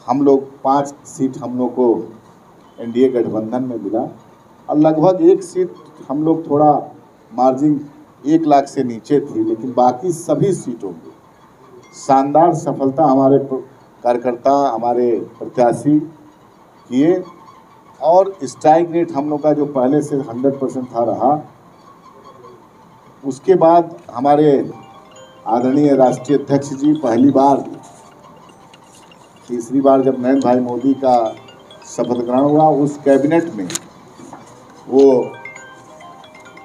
हम लोग 5 सीट हम लोग को एनडीए गठबंधन में मिला और लगभग 1 सीट हम लोग थोड़ा मार्जिन 1 लाख से नीचे थी, लेकिन बाकी सभी सीटों में शानदार सफलता हमारे कार्यकर्ता, हमारे प्रत्याशी किए और स्ट्राइक रेट हम लोग का जो पहले से 100% था रहा। उसके बाद हमारे आदरणीय राष्ट्रीय अध्यक्ष जी पहली बार, तीसरी बार जब नरेंद्र भाई मोदी का शपथ ग्रहण हुआ, उस कैबिनेट में वो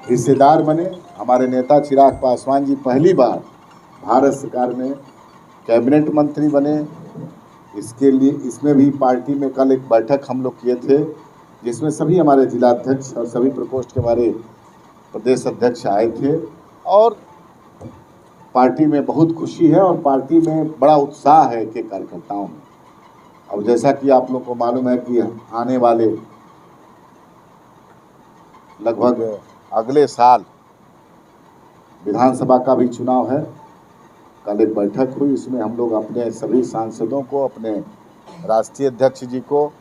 हिस्सेदार बने। हमारे नेता चिराग पासवान जी पहली बार भारत सरकार में कैबिनेट मंत्री बने। इसके लिए इसमें भी पार्टी में कल एक बैठक हम लोग किए थे, जिसमें सभी हमारे जिलाध्यक्ष और सभी प्रकोष्ठ के हमारे प्रदेश अध्यक्ष आए थे और पार्टी में बहुत खुशी है और पार्टी में बड़ा उत्साह है के कार्यकर्ताओं में। अब जैसा कि आप लोग को मालूम है कि आने वाले लगभग अगले साल विधानसभा का भी चुनाव है। कल एक बैठक हुई, इसमें हम लोग अपने सभी सांसदों को, अपने राष्ट्रीय अध्यक्ष जी को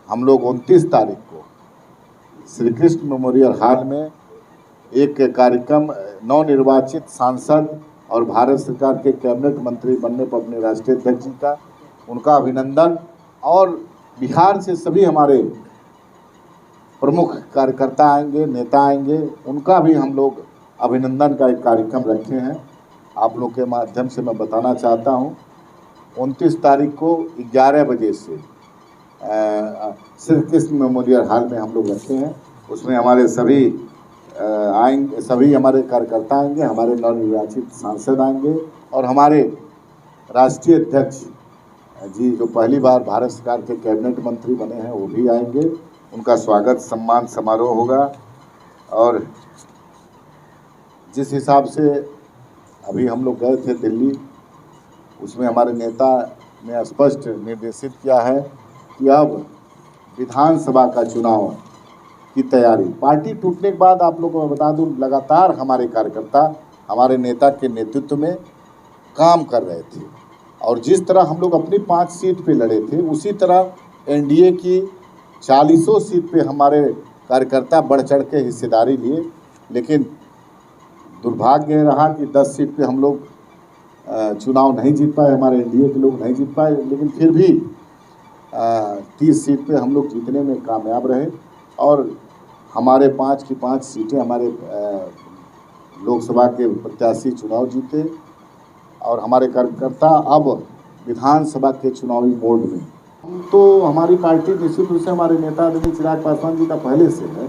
हम लोग 29 तारीख को श्री कृष्ण मेमोरियल हॉल में एक कार्यक्रम नवनिर्वाचित सांसद और भारत सरकार के कैबिनेट मंत्री बनने पर अपने राष्ट्रीय अध्यक्ष जी का, उनका अभिनंदन और बिहार से सभी हमारे प्रमुख कार्यकर्ता आएंगे, नेता आएंगे, उनका भी हम लोग अभिनंदन का एक कार्यक्रम रखे हैं। आप लोग के माध्यम से मैं बताना चाहता हूं, 29 तारीख को 11 बजे से श्री कृष्ण मेमोरियल हॉल में हम लोग रखे हैं। उसमें हमारे सभी आएंगे, सभी हमारे कार्यकर्ता आएंगे, हमारे नवनिर्वाचित सांसद आएंगे और हमारे राष्ट्रीय अध्यक्ष जी जो पहली बार भारत सरकार के कैबिनेट मंत्री बने हैं वो भी आएंगे। उनका स्वागत सम्मान समारोह होगा और जिस हिसाब से अभी हम लोग गए थे दिल्ली, उसमें हमारे नेता ने स्पष्ट निर्देशित किया है कि अब विधानसभा का चुनाव की तैयारी, पार्टी टूटने के बाद आप लोगों को बता दूं, लगातार हमारे कार्यकर्ता हमारे नेता के नेतृत्व में काम कर रहे थे और जिस तरह हम लोग अपनी 5 सीट पे लड़े थे, उसी तरह एनडीए की 40 सीट पे हमारे कार्यकर्ता बढ़ चढ़ के हिस्सेदारी लिए। लेकिन दुर्भाग्य रहा कि 10 सीट पे हम लोग चुनाव नहीं जीत पाए, हमारे एनडीए के लोग नहीं जीत पाए, लेकिन फिर भी 30 सीट पे हम लोग जीतने में कामयाब रहे और हमारे 5 की 5 सीटें हमारे लोकसभा के प्रत्याशी चुनाव जीते और हमारे कार्यकर्ता अब विधानसभा के चुनावी मोड में। तो हमारी पार्टी निश्चित रूप से हमारे नेता आदरणीय चिराग पासवान जी का पहले से है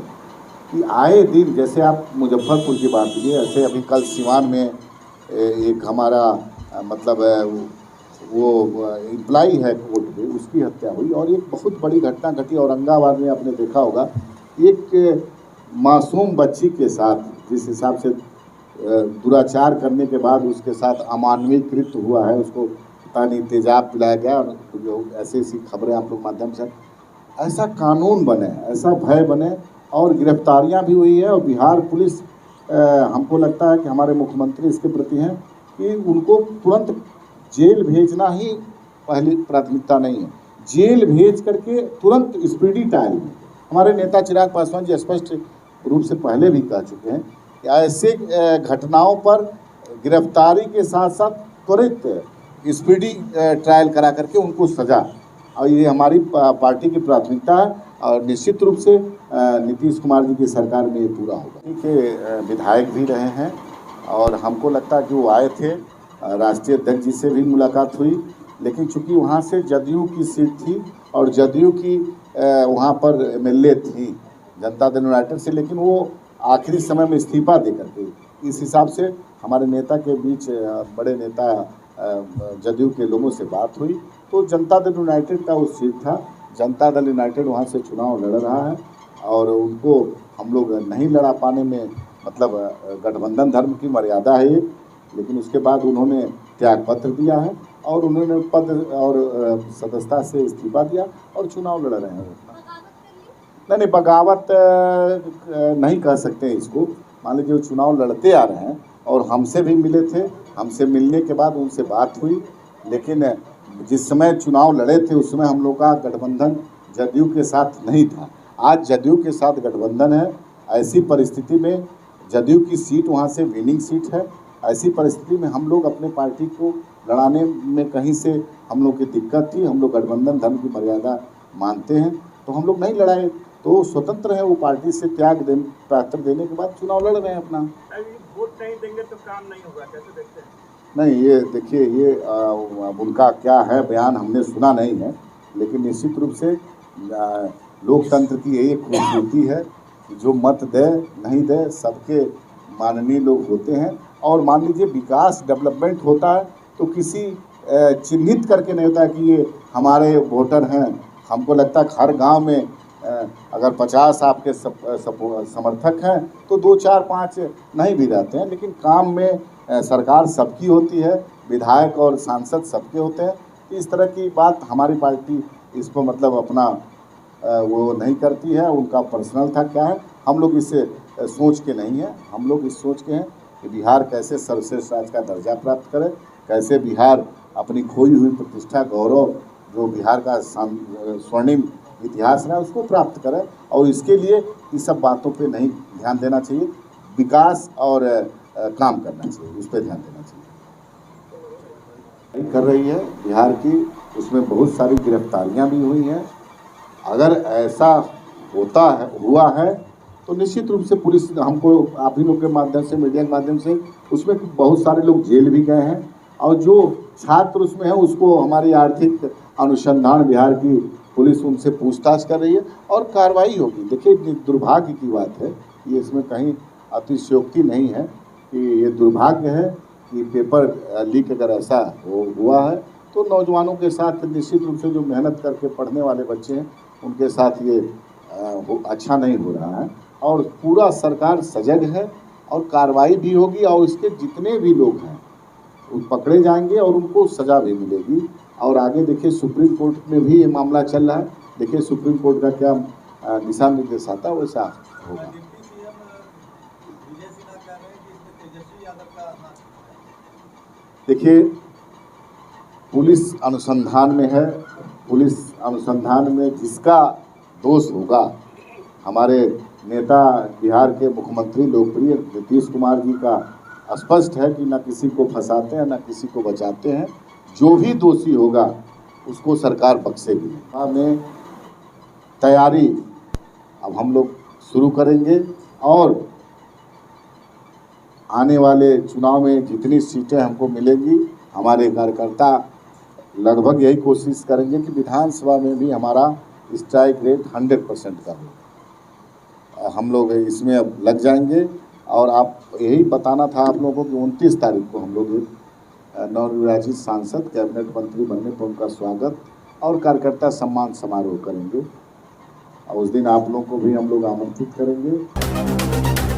कि आए दिन, जैसे आप मुजफ्फरपुर की बात कीजिए, ऐसे अभी कल सिवान में एक हमारा मतलब वो एम्प्लॉई है कोर्ट में, उसकी हत्या हुई और एक बहुत बड़ी घटना घटी औरंगाबाद में। आपने देखा होगा एक मासूम बच्ची के साथ जिस हिसाब से दुराचार करने के बाद उसके साथ अमानवीय कृत्य हुआ है, उसको पता नहीं तेजाब पिलाया गया और जो ऐसी खबरें आप लोग माध्यम से, ऐसा कानून बने, ऐसा भय बने और गिरफ्तारियां भी हुई है और बिहार पुलिस, हमको लगता है कि हमारे मुख्यमंत्री इसके प्रति हैं कि उनको तुरंत जेल भेजना ही पहली प्राथमिकता नहीं है। जेल भेज करके तुरंत स्पीडी ट्रायल में, हमारे नेता चिराग पासवान जी स्पष्ट रूप से पहले भी कह चुके हैं कि ऐसे घटनाओं पर गिरफ्तारी के साथ साथ त्वरित स्पीडी ट्रायल करा करके उनको सजा, और ये हमारी पार्टी की प्राथमिकता है और निश्चित रूप से नीतीश कुमार जी की सरकार में ये पूरा होगा। के विधायक भी रहे हैं और हमको लगता है कि वो आए थे, राष्ट्रीय अध्यक्ष जी से भी मुलाकात हुई, लेकिन चूंकि वहाँ से जदयू की सीट थी और जदयू की वहाँ पर एमएलए थी जनता दल यूनाइटेड से, लेकिन वो आखिरी समय में इस्तीफा दे करके, इस हिसाब से हमारे नेता के बीच बड़े नेता जदयू के लोगों से बात हुई तो जनता दल यूनाइटेड का वो सीट था, जनता दल यूनाइटेड वहाँ से चुनाव लड़ रहा है और उनको हम लोग नहीं लड़ा पाने में, मतलब गठबंधन धर्म की मर्यादा है ये, लेकिन उसके बाद उन्होंने त्यागपत्र दिया है और उन्होंने पद और सदस्यता से इस्तीफा दिया और चुनाव लड़ रहे हैं। नहीं, बगावत नहीं कह सकते इसको। मान लीजिए वो चुनाव लड़ते आ रहे हैं और हमसे भी मिले थे, हमसे मिलने के बाद उनसे बात हुई, लेकिन जिस समय चुनाव लड़े थे उस समय हम लोग का गठबंधन जदयू के साथ नहीं था। आज जदयू के साथ गठबंधन है। ऐसी परिस्थिति में जदयू की सीट वहाँ से विनिंग सीट है। ऐसी परिस्थिति में हम लोग अपने पार्टी को लड़ाने में कहीं से हम लोग की दिक्कत थी। हम लोग गठबंधन धर्म की मर्यादा मानते हैं, तो हम लोग नहीं लड़ाए। तो स्वतंत्र है वो, पार्टी से त्याग पत्र देने के बाद चुनाव लड़ रहे हैं अपना। वोट नहीं देंगे तो काम नहीं होगा, कैसे देखते हैं? नहीं, ये देखिए, ये अब उनका क्या है बयान हमने सुना नहीं है, लेकिन निश्चित रूप से लोकतंत्र की यही एक खूबसूरती है कि जो मत दे नहीं दे सबके माननीय लोग होते हैं। और मान लीजिए विकास डेवलपमेंट होता है तो किसी चिन्हित करके नहीं होता है कि ये हमारे वोटर हैं। हमको लगता है कि हर गांव में अगर 50 आपके समर्थक हैं तो 2, 4, 5 नहीं भी रहते हैं, लेकिन काम में सरकार सबकी होती है, विधायक और सांसद सबके होते हैं। इस तरह की बात हमारी पार्टी इसको मतलब अपना वो नहीं करती है। उनका पर्सनल था क्या है, हम लोग इससे सोच के नहीं है। हम लोग इस सोच के हैं कि बिहार कैसे सर्वश्रेष्ठ राज्य का दर्जा प्राप्त करे, कैसे बिहार अपनी खोई हुई प्रतिष्ठा गौरव जो बिहार का स्वर्णिम इतिहास रहा उसको प्राप्त करे। और इसके लिए इस सब बातों पे नहीं ध्यान देना चाहिए, विकास और काम करना चाहिए, उस पर ध्यान देना चाहिए। कर रही है बिहार की, उसमें बहुत सारी गिरफ्तारियां भी हुई हैं। अगर ऐसा हुआ है तो निश्चित रूप से पुलिस हमको आप ही लोग के माध्यम से, मीडिया के माध्यम से, उसमें बहुत सारे लोग जेल भी गए हैं। और जो छात्र उसमें है उसको हमारी आर्थिक अनुसंधान बिहार की पुलिस उनसे पूछताछ कर रही है और कार्रवाई होगी। देखिए, दुर्भाग्य की बात है, ये इसमें कहीं अतिशयोक्ति नहीं है कि ये दुर्भाग्य है कि पेपर लीक अगर ऐसा हुआ है तो नौजवानों के साथ निश्चित रूप से जो मेहनत करके पढ़ने वाले बच्चे हैं उनके साथ ये अच्छा नहीं हो रहा है। और पूरा सरकार सजग है और कार्रवाई भी होगी और इसके जितने भी लोग हैं वो पकड़े जाएंगे और उनको सज़ा भी मिलेगी। और आगे देखिए सुप्रीम कोर्ट में भी ये मामला चल रहा है, देखिए सुप्रीम कोर्ट का क्या दिशा निर्देश आता है वैसा होगा। देखिए, पुलिस अनुसंधान में है, पुलिस अनुसंधान में जिसका दोष होगा, हमारे नेता बिहार के मुख्यमंत्री लोकप्रिय नीतीश कुमार जी का स्पष्ट है कि न किसी को फंसाते हैं न किसी को बचाते हैं। जो भी दोषी होगा उसको सरकार बख्शेगी। में तैयारी अब हम लोग शुरू करेंगे और आने वाले चुनाव में जितनी सीटें हमको मिलेंगी, हमारे कार्यकर्ता लगभग यही कोशिश करेंगे कि विधानसभा में भी हमारा स्ट्राइक रेट 100% का हो। हम लोग इसमें अब लग जाएंगे। और आप यही बताना था आप लोगों को कि 29 तारीख को हम लोग नवनिर्वाचित सांसद कैबिनेट मंत्री बनने पर उनका स्वागत और कार्यकर्ता सम्मान समारोह करेंगे और उस दिन आप लोगों को भी हम लोग आमंत्रित करेंगे।